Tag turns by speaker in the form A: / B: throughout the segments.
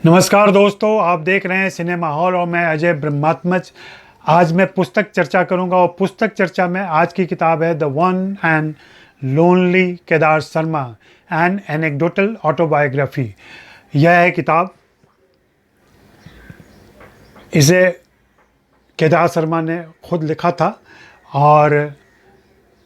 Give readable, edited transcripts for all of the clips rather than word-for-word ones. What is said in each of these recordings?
A: नमस्कार दोस्तों, आप देख रहे हैं सिनेमा हॉल और मैं अजय ब्रह्मात्मज। आज मैं पुस्तक चर्चा करूंगा और पुस्तक चर्चा में आज की किताब है the one and lonely Kedar Sharma an anecdotal autobiography. यह है किताब, इसे केदार शर्मा ने खुद लिखा था और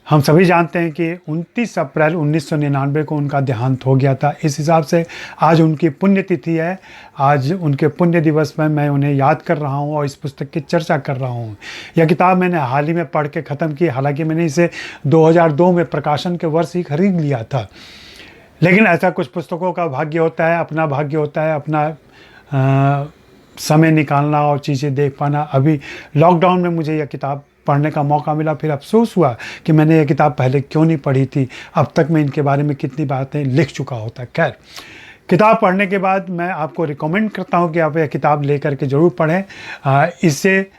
A: हम सभी जानते हैं कि 29 अप्रैल 1999 को उनका देहांत हो गया था। इस हिसाब से आज उनकी पुण्यतिथि है। आज उनके पुण्य दिवस में मैं उन्हें याद कर रहा हूं और इस पुस्तक की चर्चा कर रहा हूं। यह किताब मैंने हाल ही में पढ़ के ख़त्म की। हालांकि मैंने इसे 2002 में प्रकाशन के वर्ष ही खरीद लिया था, लेकिन ऐसा कुछ पुस्तकों का भाग्य होता है, अपना भाग्य होता है, अपना समय निकालना और चीज़ें देख पाना। अभी लॉकडाउन में मुझे यह किताब पढ़ने का मौका मिला, फिर अफसोस हुआ कि मैंने ये किताब पहले क्यों नहीं पढ़ी थी। अब तक मैं इनके बारे में कितनी बातें लिख चुका होता। खैर, किताब पढ़ने के बाद मैं आपको रिकमेंड करता हूँ कि आप यह किताब लेकर के ज़रूर पढ़ें। इसे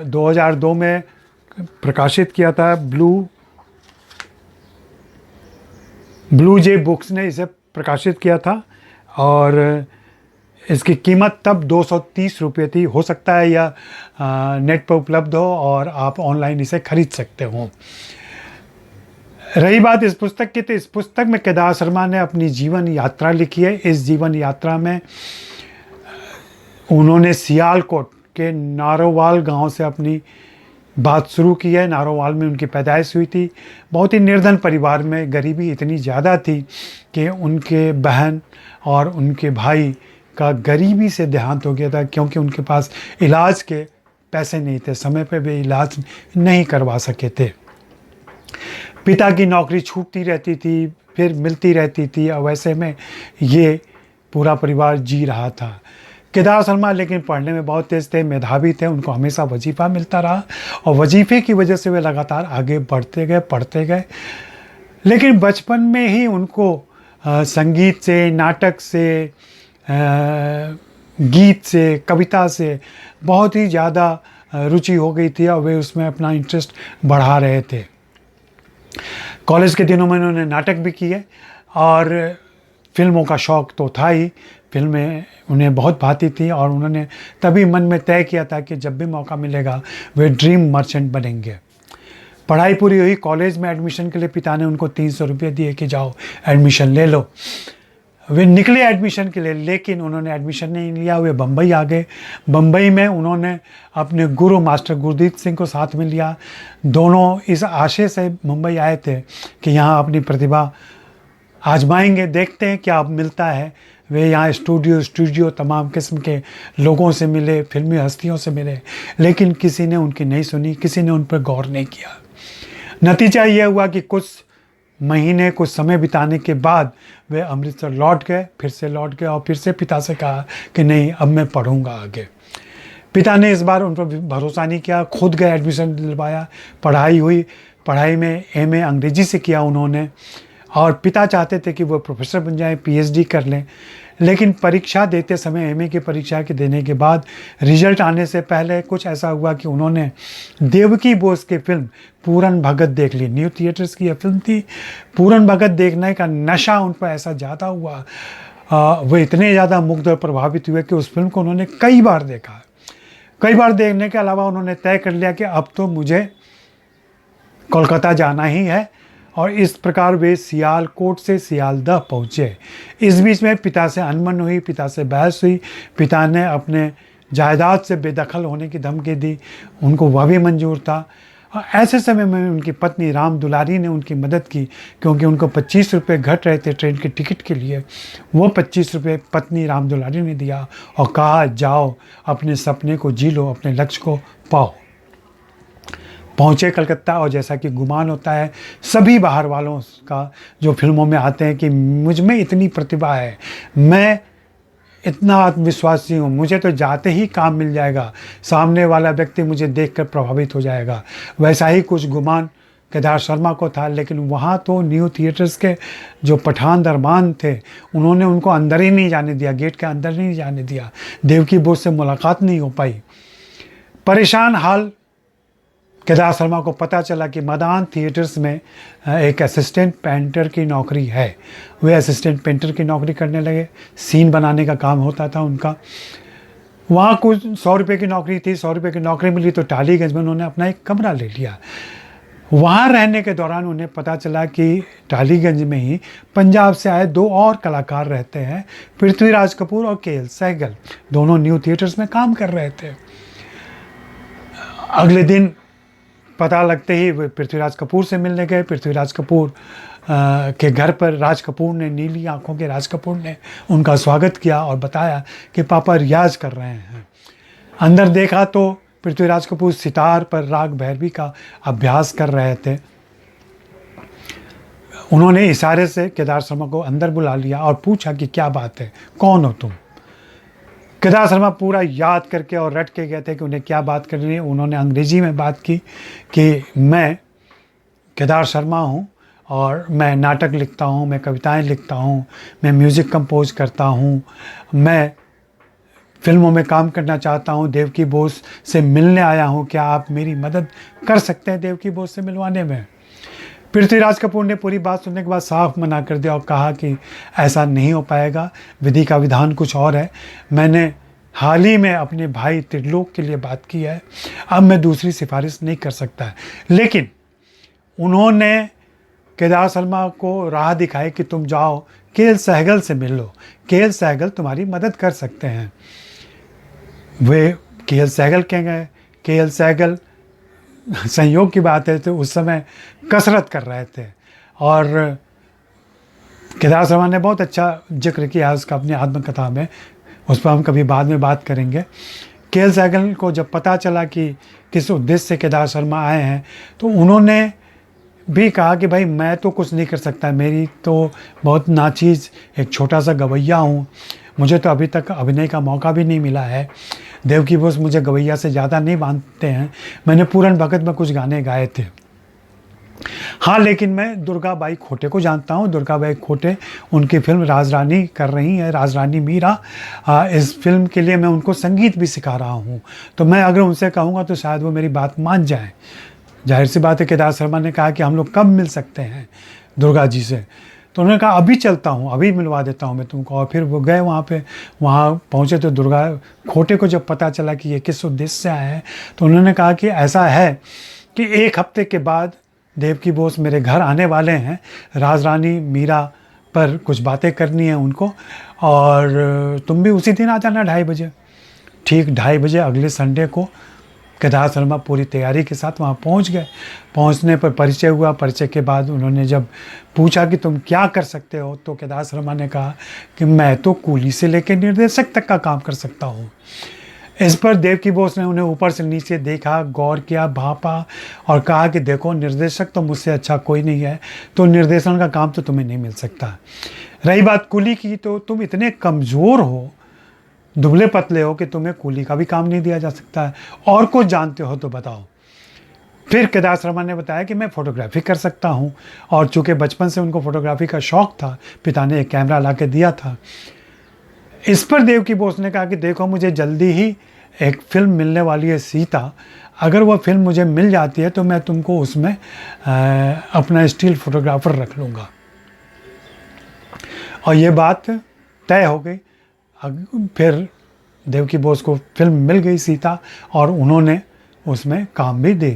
A: 2002 में प्रकाशित किया था। ब्लू जे बुक्स ने इसे प्रकाशित किया था और इसकी कीमत तब 230 रुपये थी। हो सकता है यह नेट पर उपलब्ध हो और आप ऑनलाइन इसे खरीद सकते हो। रही बात इस पुस्तक की, तो इस पुस्तक में केदार शर्मा ने अपनी जीवन यात्रा लिखी है। इस जीवन यात्रा में उन्होंने सियालकोट के नारोवाल गांव से अपनी बात शुरू की है। नारोवाल में उनकी पैदाइश हुई थी। बहुत ही निर्धन परिवार में गरीबी इतनी ज़्यादा थी कि उनके बहन और उनके भाई का गरीबी से देहांत हो गया था, क्योंकि उनके पास इलाज के पैसे नहीं थे। समय पे वे इलाज नहीं करवा सके थे। पिता की नौकरी छूटती रहती थी, फिर मिलती रहती थी और वैसे में ये पूरा परिवार जी रहा था। केदार शर्मा लेकिन पढ़ने में बहुत तेज़ थे, मेधावी थे। उनको हमेशा वजीफ़ा मिलता रहा और वजीफ़े की वजह से वे लगातार आगे बढ़ते गए, पढ़ते गए। लेकिन बचपन में ही उनको संगीत से, नाटक से, गीत से, कविता से बहुत ही ज़्यादा रुचि हो गई थी और वे उसमें अपना इंटरेस्ट बढ़ा रहे थे। कॉलेज के दिनों में उन्होंने नाटक भी किए और फिल्मों का शौक़ तो था ही। फिल्में उन्हें बहुत भाती थी और उन्होंने तभी मन में तय किया था कि जब भी मौका मिलेगा वे ड्रीम मर्चेंट बनेंगे। पढ़ाई पूरी हुई, कॉलेज में एडमिशन के लिए पिता ने उनको 300 रुपये दिए कि जाओ एडमिशन ले लो। वे निकले एडमिशन के लिए, लेकिन उन्होंने एडमिशन नहीं लिया। वे बम्बई आ गए। बम्बई में उन्होंने अपने गुरु मास्टर गुरदीप सिंह को साथ में लिया। दोनों इस आशय से मुंबई आए थे कि यहाँ अपनी प्रतिभा आजमाएंगे, देखते हैं क्या मिलता है। वे यहाँ स्टूडियो तमाम किस्म के लोगों से मिले, फिल्मी हस्तियों से मिले, लेकिन किसी ने उनकी नहीं सुनी, किसी ने उन पर गौर नहीं किया। नतीजा यह हुआ कि कुछ महीने, कुछ समय बिताने के बाद वे अमृतसर लौट गए, फिर से लौट गए और फिर से पिता से कहा कि नहीं, अब मैं पढ़ूंगा आगे। पिता ने इस बार उन पर भरोसा नहीं किया, खुद गए, एडमिशन दिलवाया, पढ़ाई हुई। पढ़ाई में MA अंग्रेजी से किया उन्होंने और पिता चाहते थे कि वो प्रोफेसर बन जाएं, PhD कर लें। लेकिन परीक्षा देते समय, MA की परीक्षा के देने के बाद रिजल्ट आने से पहले कुछ ऐसा हुआ कि उन्होंने देवकी बोस की फिल्म पूरन भगत देख ली। न्यू थिएटर्स की यह फिल्म थी। पूरन भगत देखने का नशा उन पर ऐसा ज़्यादा हुआ, वो इतने ज़्यादा मुग्ध और प्रभावित हुए कि उस फिल्म को उन्होंने कई बार देखा। कई बार देखने के अलावा उन्होंने तय कर लिया कि अब तो मुझे कोलकाता जाना ही है और इस प्रकार वे सियालकोट से सियालदह पहुँचे। इस बीच में पिता से अनबन हुई, पिता से बहस हुई। पिता ने अपने जायदाद से बेदखल होने की धमकी दी, उनको वह भी मंजूर था। और ऐसे समय में उनकी पत्नी राम दुलारी ने उनकी मदद की, क्योंकि उनको 25 रुपये घट रहे थे ट्रेन के टिकट के लिए। वो 25 रुपये पत्नी राम दुलारी ने दिया और कहा, जाओ अपने सपने को जी लो, अपने लक्ष्य को पाओ। पहुँचे कलकत्ता और जैसा कि गुमान होता है सभी बाहर वालों का जो फिल्मों में आते हैं कि मुझ में इतनी प्रतिभा है, मैं इतना आत्मविश्वासी हूँ, मुझे तो जाते ही काम मिल जाएगा, सामने वाला व्यक्ति मुझे देखकर प्रभावित हो जाएगा, वैसा ही कुछ गुमान केदार शर्मा को था। लेकिन वहाँ तो न्यू थिएटर्स के जो पठान दरबान थे, उन्होंने उनको अंदर ही नहीं जाने दिया, गेट के अंदर नहीं जाने दिया। देवकी बोस से मुलाकात नहीं हो पाई। परेशान हाल केदार शर्मा को पता चला कि मदान थिएटर्स में एक असिस्टेंट पेंटर की नौकरी है। वे असिस्टेंट पेंटर की नौकरी करने लगे। सीन बनाने का काम होता था उनका। वहाँ कुछ 100 रुपये की नौकरी थी। 100 रुपये की नौकरी मिली तो टालीगंज में उन्होंने अपना एक कमरा ले लिया। वहाँ रहने के दौरान उन्हें पता चला कि टालीगंज में ही पंजाब से आए 2 और कलाकार रहते हैं, पृथ्वीराज कपूर और के एल सहगल। दोनों न्यू थिएटर्स में काम कर रहे थे। अगले दिन पता लगते ही वे पृथ्वीराज कपूर से मिलने गए। पृथ्वीराज कपूर के घर पर राज कपूर ने, नीली आंखों के राज कपूर ने उनका स्वागत किया और बताया कि पापा रियाज कर रहे हैं। अंदर देखा तो पृथ्वीराज कपूर सितार पर राग भैरवी का अभ्यास कर रहे थे। उन्होंने इशारे से केदार शर्मा को अंदर बुला लिया और पूछा कि क्या बात है, कौन हो तुम। केदार शर्मा पूरा याद करके और रट के गए थे कि उन्हें क्या बात करनी है। उन्होंने अंग्रेजी में बात की कि मैं केदार शर्मा हूँ और मैं नाटक लिखता हूँ, मैं कविताएं लिखता हूँ, मैं म्यूज़िक कंपोज करता हूँ, मैं फिल्मों में काम करना चाहता हूँ, देवकी बोस से मिलने आया हूँ, क्या आप मेरी मदद कर सकते हैं देवकी बोस से मिलवाने में। पृथ्वीराज कपूर ने पूरी बात सुनने के बाद साफ मना कर दिया और कहा कि ऐसा नहीं हो पाएगा, विधि का विधान कुछ और है। मैंने हाल ही में अपने भाई त्रिलोक के लिए बात की है, अब मैं दूसरी सिफारिश नहीं कर सकता। लेकिन उन्होंने केदार शर्मा को राह दिखाई कि तुम जाओ के एल सहगल से मिल लो, के एल सहगल तुम्हारी मदद कर सकते हैं। वे के एल सहगल के गए। के एल सहगल, संयोग की बात है, तो उस समय कसरत कर रहे थे और केदार शर्मा ने बहुत अच्छा जिक्र किया उसका अपनी आत्मकथा में, उस पर हम कभी बाद में बात करेंगे। के एल सहगल को जब पता चला कि किस उद्देश्य से केदार शर्मा आए हैं तो उन्होंने भी कहा कि भाई मैं तो कुछ नहीं कर सकता, मेरी तो बहुत नाचीज़ एक छोटा सा गवैया हूँ, मुझे तो अभी तक अभिनय का मौका भी नहीं मिला है। देवकी बोस मुझे गवैया से ज़्यादा नहीं मानते हैं, मैंने पूरन भगत में कुछ गाने गाए थे। हाँ, लेकिन मैं दुर्गा बाई खोटे को जानता हूँ। दुर्गा बाई खोटे उनकी फिल्म राजरानी कर रही है, राजरानी मीरा। इस फिल्म के लिए मैं उनको संगीत भी सिखा रहा हूँ, तो मैं अगर उनसे कहूँगा तो शायद वो मेरी बात मान जाएँ। जाहिर सी बात है, केदार शर्मा ने कहा कि हम लोग कब मिल सकते हैं दुर्गा जी से। तो उन्होंने कहा अभी चलता हूँ, अभी मिलवा देता हूँ मैं तुमको। और फिर वो गए वहाँ पे। वहाँ पहुँचे तो दुर्गा खोटे को जब पता चला कि ये किस उद्देश्य से आए हैं तो उन्होंने कहा कि ऐसा है कि 1 हफ्ते के बाद देवकी बोस मेरे घर आने वाले हैं, राजरानी मीरा पर कुछ बातें करनी है उनको, और तुम भी उसी दिन आ जाना 2:30 बजे। ठीक 2:30 बजे अगले संडे को केदार शर्मा पूरी तैयारी के साथ वहाँ पहुँच गए। पहुँचने पर परिचय हुआ। परिचय के बाद उन्होंने जब पूछा कि तुम क्या कर सकते हो तो केदार शर्मा ने कहा कि मैं तो कूली से लेकर निर्देशक तक का काम कर सकता हूँ। इस पर देवकी बोस ने उन्हें ऊपर से नीचे देखा, गौर किया, भापा और कहा कि देखो, निर्देशक तो मुझसे अच्छा कोई नहीं है, तो निर्देशन का काम तो तुम्हें नहीं मिल सकता। रही बात कूली की, तो तुम इतने कमज़ोर हो, दुबले पतले हो कि तुम्हें कूली का भी काम नहीं दिया जा सकता है, और कुछ जानते हो तो बताओ। फिर केदार शर्मा ने बताया कि मैं फ़ोटोग्राफी कर सकता हूँ, और चूँकि बचपन से उनको फ़ोटोग्राफी का शौक़ था, पिता ने एक कैमरा ला के दिया था। इस पर देवकी बोस ने कहा कि देखो, मुझे जल्दी ही एक फ़िल्म मिलने वाली है, सीता। अगर वो फिल्म मुझे मिल जाती है तो मैं तुमको उसमें अपना स्टिल फोटोग्राफर रख लूँगा। और ये बात तय हो गई। फिर देवकी बोस को फिल्म मिल गई सीता, और उन्होंने उसमें काम भी दे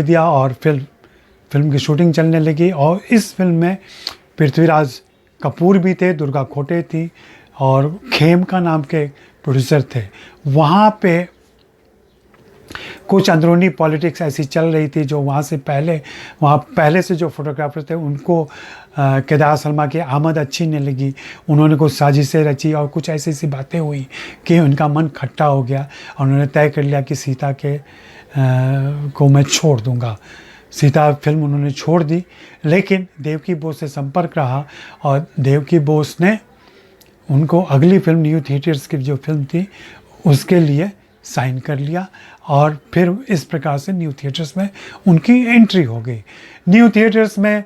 A: दिया और फिल्म की शूटिंग चलने लगी। और इस फिल्म में पृथ्वीराज कपूर भी थे, दुर्गा खोटे थी, और खेमका नाम के प्रोड्यूसर थे। वहाँ पे कुछ अंदरूनी पॉलिटिक्स ऐसी चल रही थी जो वहाँ पहले से जो फोटोग्राफर थे उनको केदार शर्मा की आमद अच्छी नहीं लगी। उन्होंने कुछ साजिशें रची और कुछ ऐसी बातें हुई कि उनका मन खट्टा हो गया, और उन्होंने तय कर लिया कि सीता को मैं छोड़ दूंगा। सीता फिल्म उन्होंने छोड़ दी, लेकिन देवकी बोस से संपर्क रहा और देवकी बोस ने उनको अगली फिल्म न्यू थिएटर्स की जो फिल्म थी उसके लिए साइन कर लिया, और फिर इस प्रकार से न्यू थिएटर्स में उनकी एंट्री हो गई। न्यू थिएटर्स में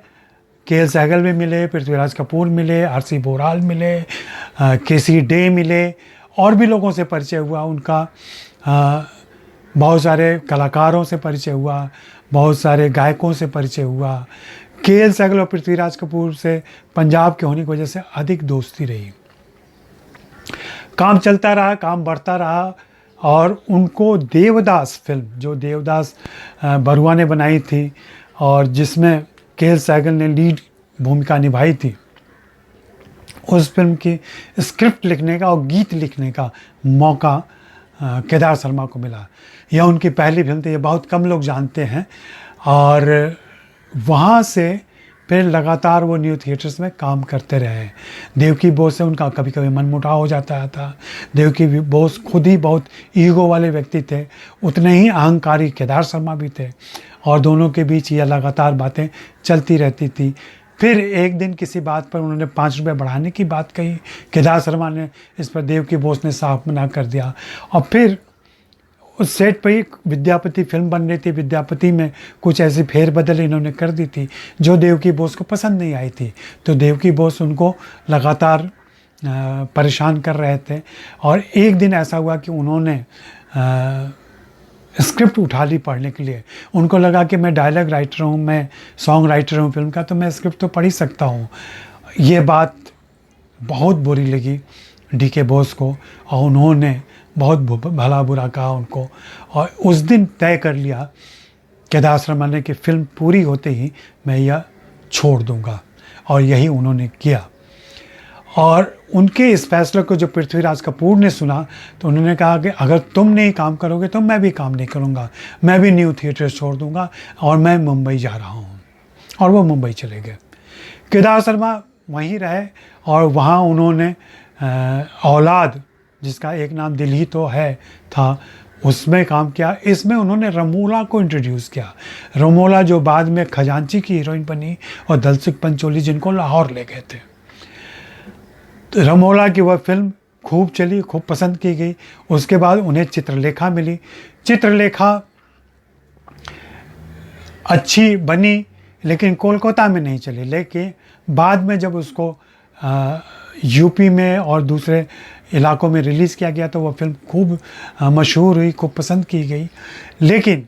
A: के एल सहगल भी मिले, पृथ्वीराज कपूर मिले, आर.सी. बोराल मिले, के.सी. डे मिले, और भी लोगों से परिचय हुआ उनका। बहुत सारे कलाकारों से परिचय हुआ, बहुत सारे गायकों से परिचय हुआ। के.एल. सहगल और पृथ्वीराज कपूर से पंजाब के होने की वजह से अधिक दोस्ती रही। काम चलता रहा, काम बढ़ता रहा और उनको देवदास फिल्म, जो देवदास बरुआ ने बनाई थी और जिसमें के.एल. सहगल ने लीड भूमिका निभाई थी, उस फिल्म की स्क्रिप्ट लिखने का और गीत लिखने का मौका केदार शर्मा को मिला। यह उनकी पहली फिल्म थी, ये बहुत कम लोग जानते हैं। और वहाँ से फिर लगातार वो न्यू थिएटर्स में काम करते रहे। देवकी बोस से उनका कभी कभी मनमुटाव हो जाता था। देवकी बोस खुद ही बहुत ईगो वाले व्यक्ति थे, उतने ही अहंकारी केदार शर्मा भी थे और दोनों के बीच यह लगातार बातें चलती रहती थी। फिर एक दिन किसी बात पर उन्होंने 5 रुपये बढ़ाने की बात कही, केदार शर्मा ने इस पर देवकी बोस ने साफ मना कर दिया। और फिर उस सेट पर ही विद्यापति फिल्म बन रही थी, विद्यापति में कुछ ऐसी फेरबदल इन्होंने कर दी थी जो देवकी बोस को पसंद नहीं आई थी। तो देवकी बोस उनको लगातार परेशान कर रहे थे और एक दिन ऐसा हुआ कि उन्होंने स्क्रिप्ट उठा ली पढ़ने के लिए। उनको लगा कि मैं डायलॉग राइटर हूँ, मैं सॉन्ग राइटर हूँ फिल्म का, तो मैं स्क्रिप्ट तो पढ़ ही सकता हूँ। ये बात बहुत बुरी लगी डी.के. बोस को और उन्होंने बहुत भला बुरा कहा उनको और उस दिन तय कर लिया केदार शर्मा ने कि फिल्म पूरी होते ही मैं यह छोड़ दूंगा, और यही उन्होंने किया। और उनके इस फैसले को जब पृथ्वीराज कपूर ने सुना तो उन्होंने कहा कि अगर तुम नहीं काम करोगे तो मैं भी काम नहीं करूँगा, मैं भी न्यू थिएटर छोड़ दूँगा और मैं मुंबई जा रहा हूँ। और वो मुंबई चले गए। केदार शर्मा वहीं रहे और वहाँ उन्होंने औलाद, जिसका एक नाम दिल ही तो है था, उसमें काम किया। इसमें उन्होंने रमोला को इंट्रोड्यूस किया। रमोला जो बाद में खजांची की हीरोइन बनी और दलसिख पंचोली जिनको लाहौर ले गए थे। तो रमोला की वह फिल्म खूब चली, खूब पसंद की गई। उसके बाद उन्हें चित्रलेखा मिली। चित्रलेखा अच्छी बनी लेकिन कोलकाता में नहीं चली, लेकिन बाद में जब उसको यूपी में और दूसरे इलाकों में रिलीज़ किया गया तो वह फिल्म खूब मशहूर हुई, खूब पसंद की गई। लेकिन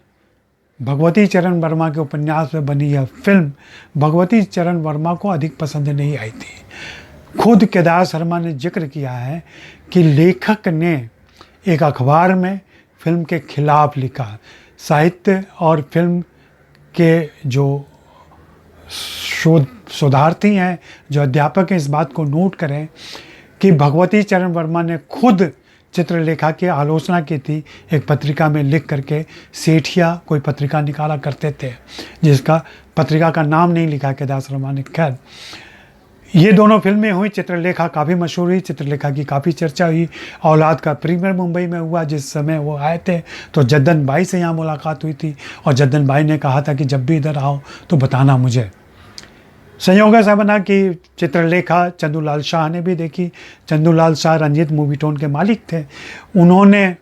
A: भगवती चरण वर्मा के उपन्यास में बनी यह फिल्म भगवती चरण वर्मा को अधिक पसंद नहीं आई थी। खुद केदार शर्मा ने जिक्र किया है कि लेखक ने एक अखबार में फिल्म के खिलाफ लिखा। साहित्य और फिल्म के जो शोधार्थी हैं, जो अध्यापक हैं, इस बात को नोट करें कि भगवती चरण वर्मा ने खुद चित्रलेखा की आलोचना की थी एक पत्रिका में लिख करके। सेठिया कोई पत्रिका निकाला करते थे जिसका पत्रिका का नाम नहीं लिखा केदार शर्मा ने। खैर, ये दोनों फिल्में हुई। चित्रलेखा काफ़ी मशहूर हुई, चित्रलेखा की काफ़ी चर्चा हुई। औलाद का प्रीमियर मुंबई में हुआ। जिस समय वो आए थे तो जद्दन बाई से यहाँ मुलाकात हुई थी और जद्दन बाई ने कहा था कि जब भी इधर आओ तो बताना मुझे। संयोग ऐसा बना कि चित्रलेखा चंदूलाल शाह ने भी देखी। चंदूलाल शाह रंजीत मूवीटोन के मालिक थे। उन्होंने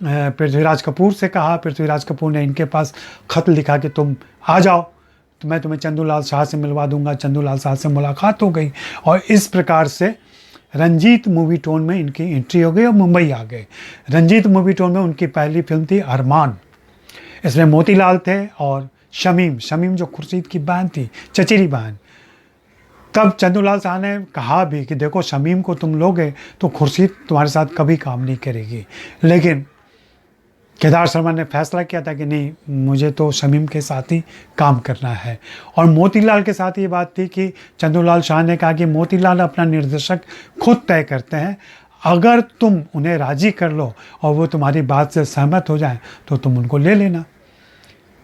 A: पृथ्वीराज कपूर से कहा, पृथ्वीराज कपूर ने इनके पास खत लिखा कि तुम आ जाओ तो मैं तुम्हें चंदूलाल शाह से मिलवा दूंगा। चंदूलाल शाह से मुलाकात हो गई और इस प्रकार से रंजीत मूवीटोन में इनकी एंट्री हो गई और मुंबई आ गए। रंजीत मूवीटोन में उनकी पहली फिल्म थी अरमान। इसमें मोतीलाल थे और शमीम जो खुर्शीद की बहन थी, चचेरी बहन। तब चंदूलाल शाह ने कहा भी कि देखो, शमीम को तुम लोगे तो खुर्शीद तुम्हारे साथ कभी काम नहीं करेगी। लेकिन केदार शर्मा ने फैसला किया था कि नहीं, मुझे तो शमीम के साथ ही काम करना है। और मोतीलाल के साथ ये बात थी कि चंदूलाल शाह ने कहा कि मोतीलाल अपना निर्देशक खुद तय करते हैं, अगर तुम उन्हें राज़ी कर लो और वो तुम्हारी बात से सहमत हो जाए तो तुम उनको ले लेना।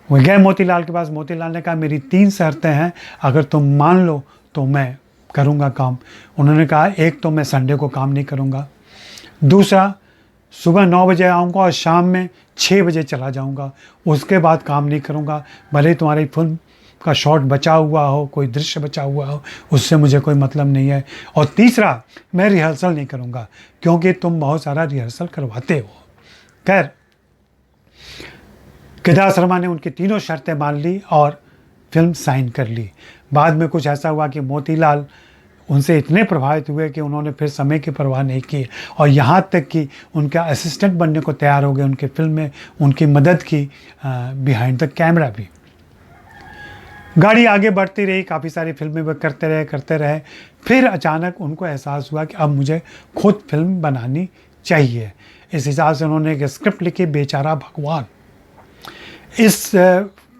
A: वो गए मोतीलाल के पास। मोतीलाल ने कहा मेरी 3 शर्तें हैं, अगर तुम मान लो तो मैं करूँगा काम। उन्होंने कहा एक तो मैं संडे को काम नहीं करूँगा, दूसरा सुबह 9 बजे आऊँगा और शाम में 6 बजे चला जाऊँगा, उसके बाद काम नहीं करूँगा। भले तुम्हारी फिल्म का शॉट बचा हुआ हो, कोई दृश्य बचा हुआ हो, उससे मुझे कोई मतलब नहीं है। और तीसरा, मैं रिहर्सल नहीं करूँगा क्योंकि तुम बहुत सारा रिहर्सल करवाते हो। खैर, केदार शर्मा ने उनकी तीनों शर्तें मान ली और फिल्म साइन कर ली। बाद में कुछ ऐसा हुआ कि मोतीलाल उनसे इतने प्रभावित हुए कि उन्होंने फिर समय की परवाह नहीं की और यहाँ तक कि उनका असिस्टेंट बनने को तैयार हो गए, उनके फिल्म में उनकी मदद की बिहाइंड द कैमरा भी। गाड़ी आगे बढ़ती रही, काफ़ी सारी फिल्में वो करते रहे। फिर अचानक उनको एहसास हुआ कि अब मुझे खुद फिल्म बनानी चाहिए। इस हिसाब से उन्होंने एक स्क्रिप्ट लिखी, बेचारा भगवान। इस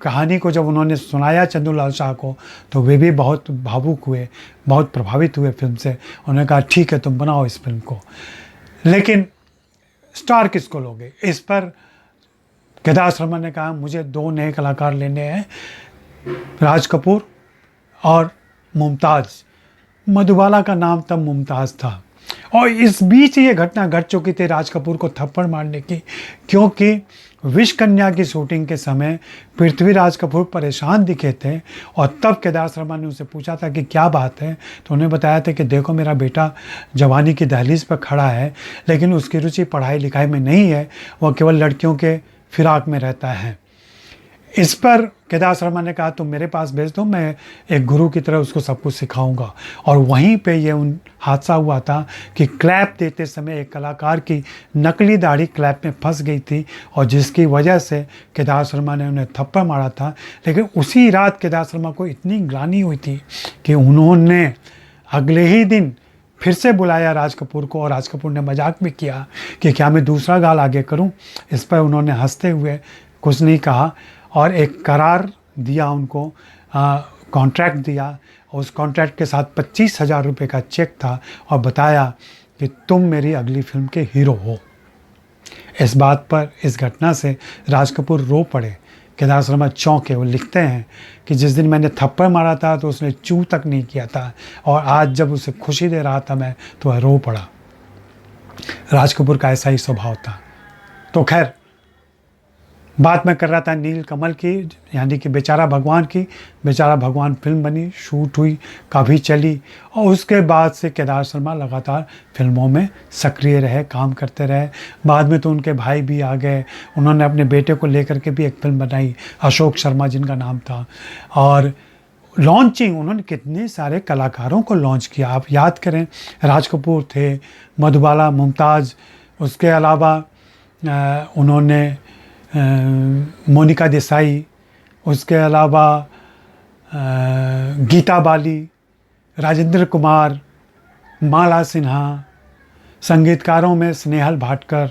A: कहानी को जब उन्होंने सुनाया चंदूलाल शाह को, तो वे भी बहुत भावुक हुए, बहुत प्रभावित हुए फिल्म से। उन्होंने कहा ठीक है, तुम बनाओ इस फिल्म को, लेकिन स्टार किसको लोगे? इस पर केदार शर्मा ने कहा मुझे 2 नए कलाकार लेने हैं, राज कपूर और मुमताज़। मधुबाला का नाम तब मुमताज़ था। और इस बीच ये घटना घट चुकी थी राज कपूर को थप्पड़ मारने की, क्योंकि विष कन्या की शूटिंग के समय पृथ्वीराज कपूर परेशान दिखे थे और तब केदार शर्मा ने उनसे पूछा था कि क्या बात है। तो उन्हें बताया था कि देखो, मेरा बेटा जवानी की दहलीज पर खड़ा है, लेकिन उसकी रुचि पढ़ाई लिखाई में नहीं है, वह केवल लड़कियों के फिराक में रहता है। इस पर केदार शर्मा ने कहा तुम मेरे पास भेज दो, मैं एक गुरु की तरह उसको सब कुछ सिखाऊंगा। और वहीं पे ये हादसा हुआ था कि क्लैप देते समय एक कलाकार की नकली दाढ़ी क्लैप में फंस गई थी और जिसकी वजह से केदार शर्मा ने उन्हें थप्पड़ मारा था। लेकिन उसी रात केदार शर्मा को इतनी ग्लानि हुई थी कि उन्होंने अगले ही दिन फिर से बुलाया राज कपूर को और राज कपूर ने मजाक भी किया कि क्या मैं दूसरा गाल आगे करूं। इस पर उन्होंने हंसते हुए कुछ नहीं कहा और एक करार दिया उनको, कॉन्ट्रैक्ट दिया। और उस कॉन्ट्रैक्ट के साथ 25,000 रुपये का चेक था और बताया कि तुम मेरी अगली फिल्म के हीरो हो। इस बात पर, इस घटना से राज कपूर रो पड़े। केदार शर्मा चौंके। वो लिखते हैं कि जिस दिन मैंने थप्पड़ मारा था तो उसने चू तक नहीं किया था और आज जब उसे खुशी दे रहा था मैं, तो वह रो पड़ा। राज कपूर का ऐसा ही स्वभाव था। तो खैर, बात मैं कर रहा था नील कमल की, यानी कि बेचारा भगवान की। बेचारा भगवान फिल्म बनी, शूट हुई, काफ़ी चली और उसके बाद से केदार शर्मा लगातार फिल्मों में सक्रिय रहे, काम करते रहे। बाद में तो उनके भाई भी आ गए, उन्होंने अपने बेटे को लेकर के भी एक फिल्म बनाई, अशोक शर्मा जिनका नाम था। और लॉन्चिंग, उन्होंने कितने सारे कलाकारों को लॉन्च किया, आप याद करें। राज कपूर थे, मधुबाला, मुमताज़, उसके अलावा उन्होंने मोनिका देसाई, उसके अलावा गीता बाली, राजेंद्र कुमार, माला सिन्हा, संगीतकारों में स्नेहल भाटकर,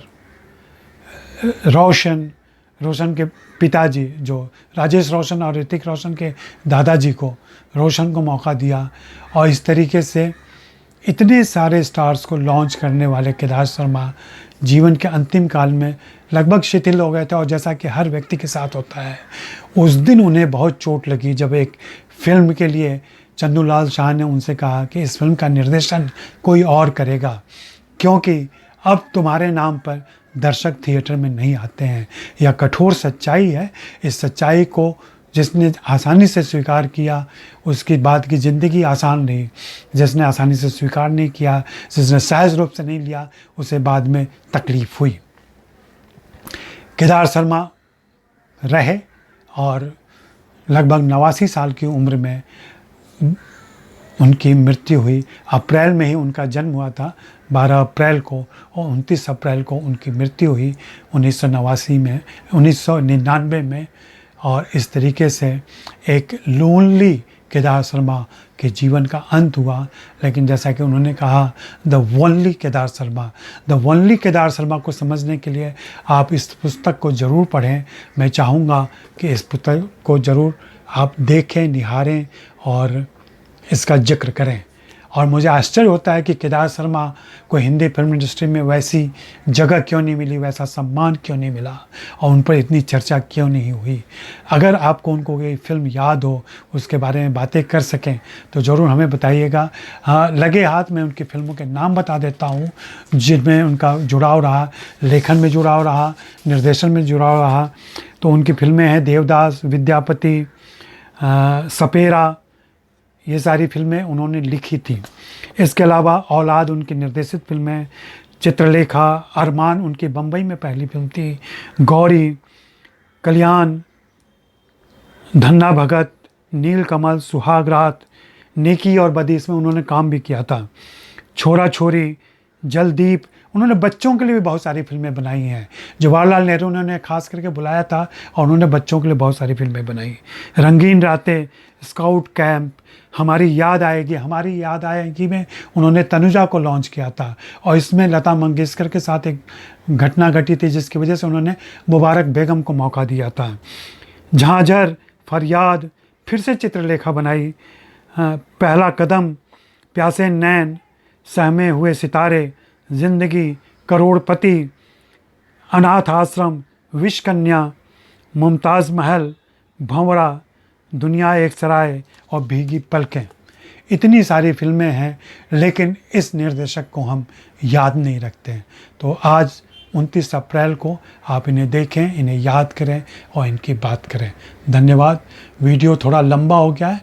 A: रोशन के पिताजी जो राजेश रोशन और ऋतिक रोशन के दादाजी को, रोशन को मौका दिया। और इस तरीके से इतने सारे स्टार्स को लॉन्च करने वाले केदार शर्मा जीवन के अंतिम काल में लगभग शिथिल हो गए थे। और जैसा कि हर व्यक्ति के साथ होता है, उस दिन उन्हें बहुत चोट लगी जब एक फिल्म के लिए चंदूलाल शाह ने उनसे कहा कि इस फिल्म का निर्देशन कोई और करेगा, क्योंकि अब तुम्हारे नाम पर दर्शक थिएटर में नहीं आते हैं। यह कठोर सच्चाई है। इस सच्चाई को जिसने आसानी से स्वीकार किया, उसकी बाद की ज़िंदगी आसान रही। जिसने आसानी से स्वीकार नहीं किया, जिसने सहज रूप से नहीं लिया, उसे बाद में तकलीफ़ हुई। केदार शर्मा रहे और लगभग 89 साल की उम्र में उनकी मृत्यु हुई। अप्रैल में ही उनका जन्म हुआ था, 12 अप्रैल को, और 29 अप्रैल को उनकी मृत्यु हुई 1999 में। और इस तरीके से एक लोनली केदार शर्मा के जीवन का अंत हुआ। लेकिन जैसा कि उन्होंने कहा, the only Kedar Sharma, the only Kedar Sharma को समझने के लिए आप इस पुस्तक को ज़रूर पढ़ें। मैं चाहूँगा कि इस पुस्तक को ज़रूर आप देखें, निहारें और इसका जिक्र करें। और मुझे आश्चर्य होता है कि केदार शर्मा को हिंदी फिल्म इंडस्ट्री में वैसी जगह क्यों नहीं मिली, वैसा सम्मान क्यों नहीं मिला और उन पर इतनी चर्चा क्यों नहीं हुई। अगर आपको उनको ये फिल्म याद हो, उसके बारे में बातें कर सकें, तो ज़रूर हमें बताइएगा। हाँ, लगे हाथ में उनकी फिल्मों के नाम बता देता हूँ जिनमें उनका जुड़ाव रहा, लेखन में जुड़ाव रहा, निर्देशन में जुड़ाव रहा। तो उनकी फिल्में हैं देवदास, विद्यापति, सपेरा, ये सारी फिल्में उन्होंने लिखी थी। इसके अलावा औलाद उनकी निर्देशित फिल्में, चित्रलेखा, अरमान उनकी बम्बई में पहली फिल्म थी, गौरी, कल्याण, धन्ना भगत, नीलकमल, सुहाग रात, नेकी और बदी, इसमें उन्होंने काम भी किया था। छोरा छोरी, जलदीप, उन्होंने बच्चों के लिए भी बहुत सारी फिल्में बनाई हैं। जवाहरलाल नेहरू उन्होंने खास करके बुलाया था और उन्होंने बच्चों के लिए बहुत सारी फिल्में बनाई। रंगीन रातें, स्काउट कैंप, हमारी याद आएगी में उन्होंने तनुजा को लॉन्च किया था और इसमें लता मंगेशकर के साथ एक घटना घटी थी जिसकी वजह से उन्होंने मुबारक बेगम को मौका दिया था। झांझर, फरियाद, फिर से चित्रलेखा बनाई। पहला कदम, प्यासे नैन, सहमे हुए सितारे, जिंदगी, करोड़पति, अनाथ आश्रम, विष कन्या, मुमताज़ महल, भंवरा, दुनिया एक सराय और भीगी पलकें। इतनी सारी फिल्में हैं लेकिन इस निर्देशक को हम याद नहीं रखते। तो आज 29 अप्रैल को आप इन्हें देखें, इन्हें याद करें और इनकी बात करें। धन्यवाद। वीडियो थोड़ा लंबा हो गया है